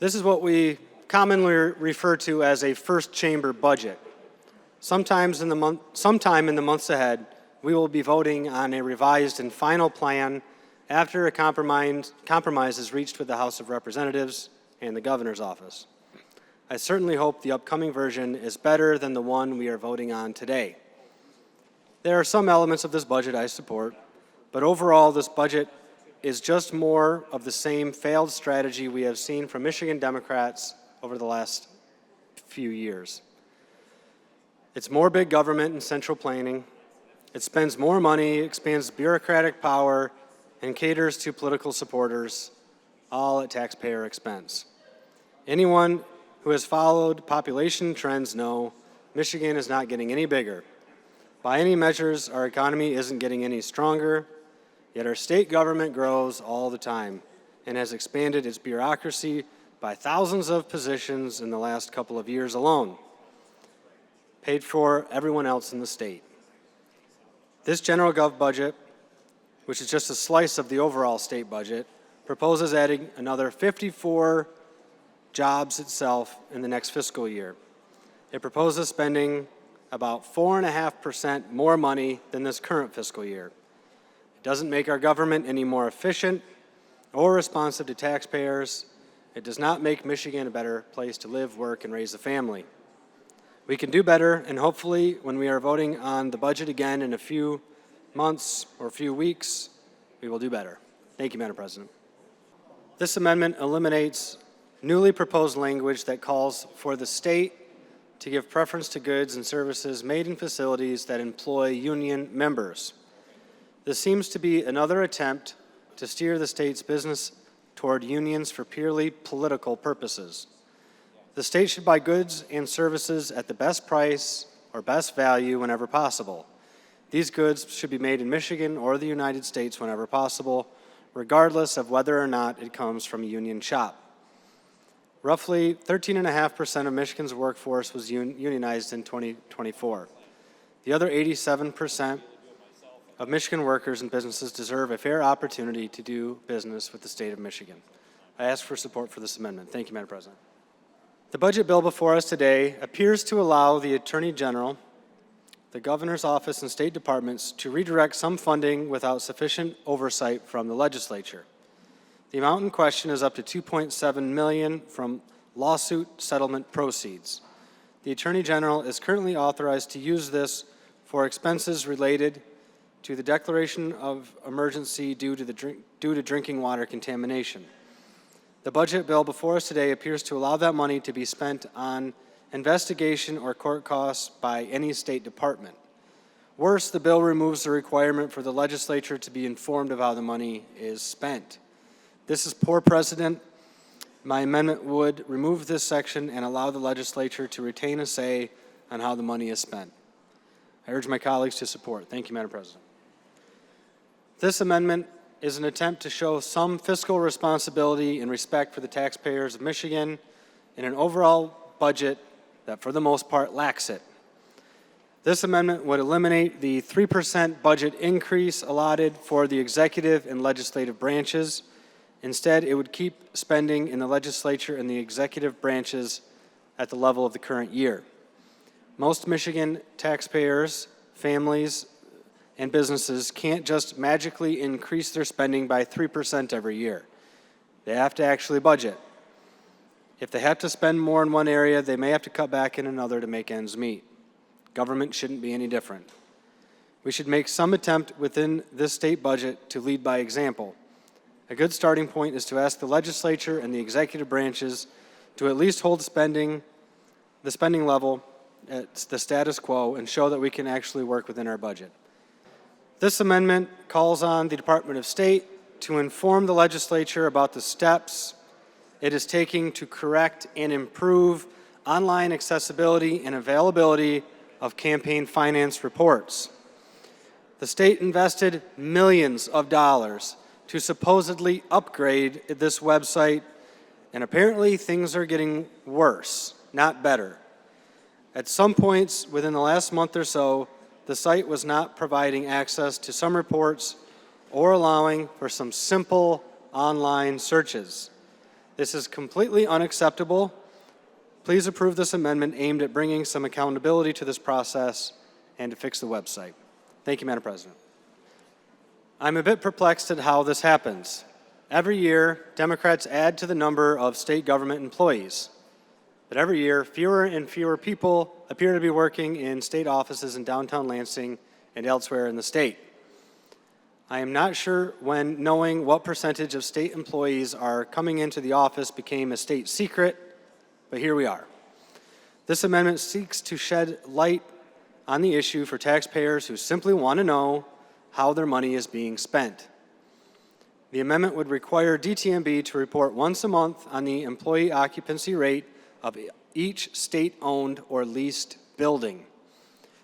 This is what we commonly refer to as a first chamber budget. Sometime in the months ahead, we will be voting on a revised and final plan after a compromise is reached with the House of Representatives and the Governor's office. I certainly hope the upcoming version is better than the one we are voting on today. There are some elements of this budget I support, but overall this budget is just more of the same failed strategy we have seen from Michigan Democrats over the last few years. It's more big government and central planning. It spends more money, expands bureaucratic power, and caters to political supporters, all at taxpayer expense. Anyone who has followed population trends know Michigan is not getting any bigger. By any measures, our economy isn't getting any stronger, yet our state government grows all the time and has expanded its bureaucracy by thousands of positions in the last couple of years alone, paid for everyone else in the state. This general gov budget, which is just a slice of the overall state budget, proposes adding another 54 jobs itself in the next fiscal year. It proposes spending about 4.5% more money than this current fiscal year. It doesn't make our government any more efficient or responsive to taxpayers. It does not make Michigan a better place to live, work, and raise a family. We can do better, and hopefully when we are voting on the budget again in a few months or a few weeks, we will do better. Thank you, Madam President. This amendment eliminates newly proposed language that calls for the state to give preference to goods and services made in facilities that employ union members. This seems to be another attempt to steer the state's business toward unions for purely political purposes. The state should buy goods and services at the best price or best value whenever possible. These goods should be made in Michigan or the United States whenever possible, regardless of whether or not it comes from a union shop. Roughly 13.5% of Michigan's workforce was unionized in 2024. The other 87% of Michigan workers and businesses deserve a fair opportunity to do business with the state of Michigan. I ask for support for this amendment. Thank you, Madam President. The budget bill before us today appears to allow the Attorney General, the Governor's office, and state departments to redirect some funding without sufficient oversight from the legislature. The amount in question is up to $2.7 million from lawsuit settlement proceeds. The Attorney General is currently authorized to use this for expenses related to the declaration of emergency due to drinking water contamination. The budget bill before us today appears to allow that money to be spent on investigation or court costs by any state department. Worse, the bill removes the requirement for the legislature to be informed of how the money is spent. This is poor precedent. My amendment would remove this section and allow the legislature to retain a say on how the money is spent. I urge my colleagues to support. Thank you, Madam President. This amendment is an attempt to show some fiscal responsibility and respect for the taxpayers of Michigan in an overall budget that, for the most part, lacks it. This amendment would eliminate the 3% budget increase allotted for the executive and legislative branches. Instead, it would keep spending in the legislature and the executive branches at the level of the current year. Most Michigan taxpayers, families, and businesses can't just magically increase their spending by 3% every year. They have to actually budget. If they have to spend more in one area, they may have to cut back in another to make ends meet. Government shouldn't be any different. We should make some attempt within this state budget to lead by example. A good starting point is to ask the legislature and the executive branches to at least hold the spending level at the status quo and show that we can actually work within our budget. This amendment calls on the Department of State to inform the legislature about the steps it is taking to correct and improve online accessibility and availability of campaign finance reports. The state invested millions of dollars to supposedly upgrade this website, and apparently things are getting worse, not better. At some points within the last month or so, the site was not providing access to some reports or allowing for some simple online searches. This is completely unacceptable. Please approve this amendment aimed at bringing some accountability to this process and to fix the website. Thank you, Madam President. I'm a bit perplexed at how this happens. Every year, Democrats add to the number of state government employees. But every year, fewer and fewer people appear to be working in state offices in downtown Lansing and elsewhere in the state. I am not sure when knowing what percentage of state employees are coming into the office became a state secret, but here we are. This amendment seeks to shed light on the issue for taxpayers who simply want to know how their money is being spent. The amendment would require DTMB to report once a month on the employee occupancy rate of each state-owned or leased building.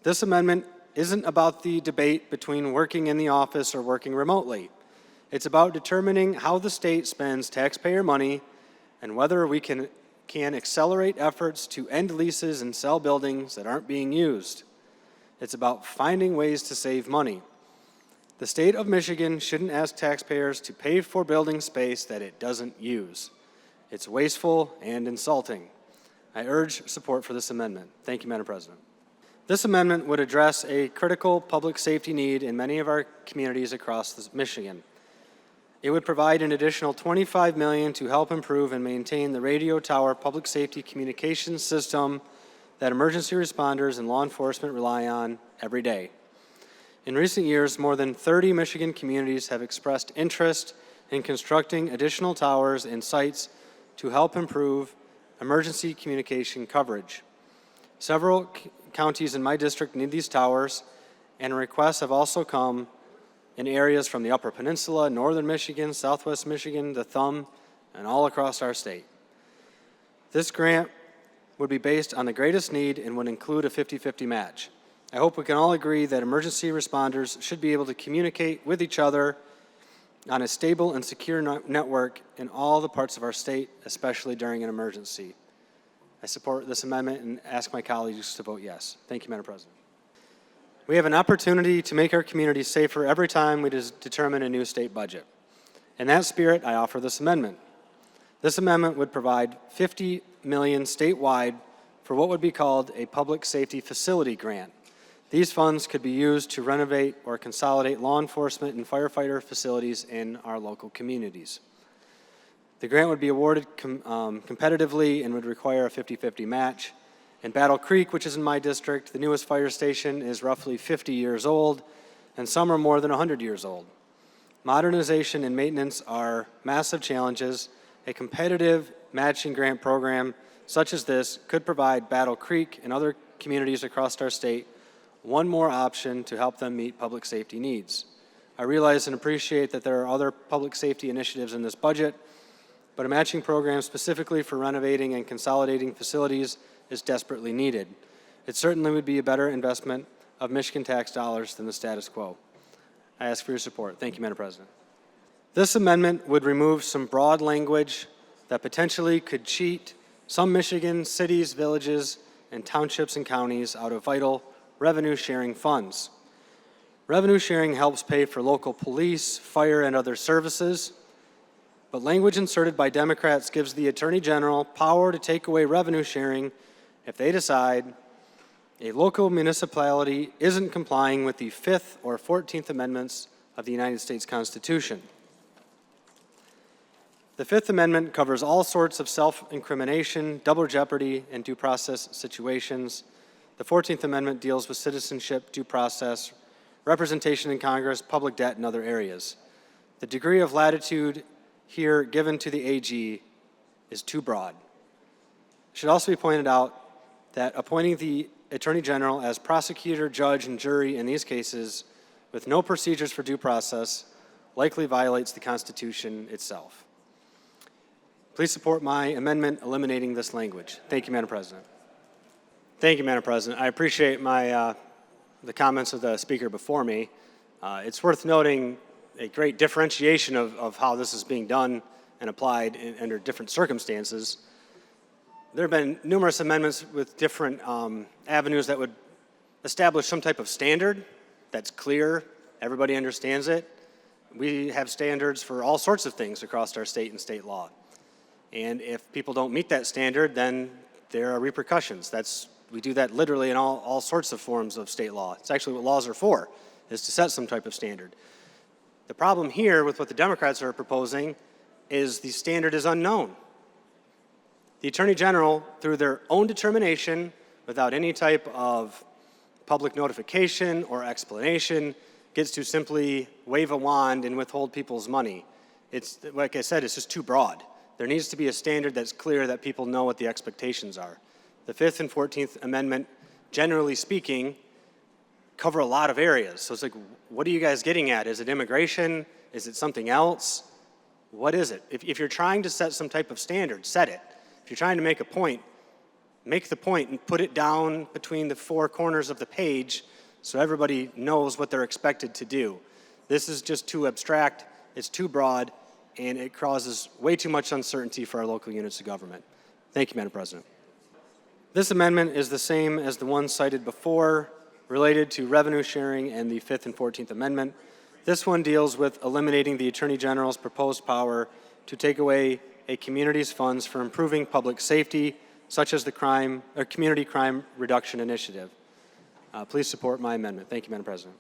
This amendment isn't about the debate between working in the office or working remotely. It's about determining how the state spends taxpayer money and whether we can accelerate efforts to end leases and sell buildings that aren't being used. It's about finding ways to save money. The state of Michigan shouldn't ask taxpayers to pay for building space that it doesn't use. It's wasteful and insulting. I urge support for this amendment. Thank you, Madam President. This amendment would address a critical public safety need in many of our communities across Michigan. It would provide an additional $25 million to help improve and maintain the radio tower public safety communications system that emergency responders and law enforcement rely on every day. In recent years, more than 30 Michigan communities have expressed interest in constructing additional towers and sites to help improve emergency communication coverage. Several counties in my district need these towers, and requests have also come in areas from the Upper Peninsula, Northern Michigan, Southwest Michigan, the Thumb, and all across our state. This grant would be based on the greatest need and would include a 50-50 match. I hope we can all agree that emergency responders should be able to communicate with each other on a stable and secure network in all the parts of our state, especially during an emergency. I support this amendment and ask my colleagues to vote yes. Thank you, Madam President. We have an opportunity to make our communities safer every time we determine a new state budget. In that spirit, I offer this amendment. This amendment would provide $50 million statewide for what would be called a public safety facility grant. These funds could be used to renovate or consolidate law enforcement and firefighter facilities in our local communities. The grant would be awarded competitively and would require a 50-50 match. In Battle Creek, which is in my district, the newest fire station is roughly 50 years old, and some are more than 100 years old. Modernization and maintenance are massive challenges. A competitive matching grant program such as this could provide Battle Creek and other communities across our state one more option to help them meet public safety needs. I realize and appreciate that there are other public safety initiatives in this budget, but a matching program specifically for renovating and consolidating facilities is desperately needed. It certainly would be a better investment of Michigan tax dollars than the status quo. I ask for your support. Thank you, Madam President. This amendment would remove some broad language that potentially could cheat some Michigan cities, villages, and townships and counties out of vital revenue sharing funds. Revenue sharing helps pay for local police, fire, and other services, but language inserted by Democrats gives the Attorney General power to take away revenue sharing if they decide a local municipality isn't complying with the 5th or 14th Amendments of the United States Constitution. The 5th Amendment covers all sorts of self-incrimination, double jeopardy, and due process situations. The 14th Amendment deals with citizenship, due process, representation in Congress, public debt, and other areas. The degree of latitude here given to the AG is too broad. It should also be pointed out that appointing the Attorney General as prosecutor, judge, and jury in these cases with no procedures for due process likely violates the Constitution itself. Please support my amendment eliminating this language. Thank you, Madam President. Thank you, Madam President. I appreciate the comments of the speaker before me. It's worth noting a great differentiation of how this is being done and applied under different circumstances. There have been numerous amendments with different avenues that would establish some type of standard that's clear, everybody understands it. We have standards for all sorts of things across our state and state law. And if people don't meet that standard, then there are repercussions. We do that literally in all sorts of forms of state law. It's actually what laws are for, is to set some type of standard. The problem here with what the Democrats are proposing is the standard is unknown. The Attorney General, through their own determination, without any type of public notification or explanation, gets to simply wave a wand and withhold people's money. It's, like I said, it's just too broad. There needs to be a standard that's clear that people know what the expectations are. The 5th and 14th Amendment, generally speaking, cover a lot of areas. So it's like, what are you guys getting at? Is it immigration? Is it something else? What is it? If you're trying to set some type of standard, set it. If you're trying to make a point, make the point and put it down between the four corners of the page so everybody knows what they're expected to do. This is just too abstract, it's too broad, and it causes way too much uncertainty for our local units of government. Thank you, Madam President. This amendment is the same as the one cited before, related to revenue sharing and the 5th and 14th Amendment. This one deals with eliminating the Attorney General's proposed power to take away a community's funds for improving public safety, such as the Community Crime Reduction Initiative. Please support my amendment. Thank you, Madam President.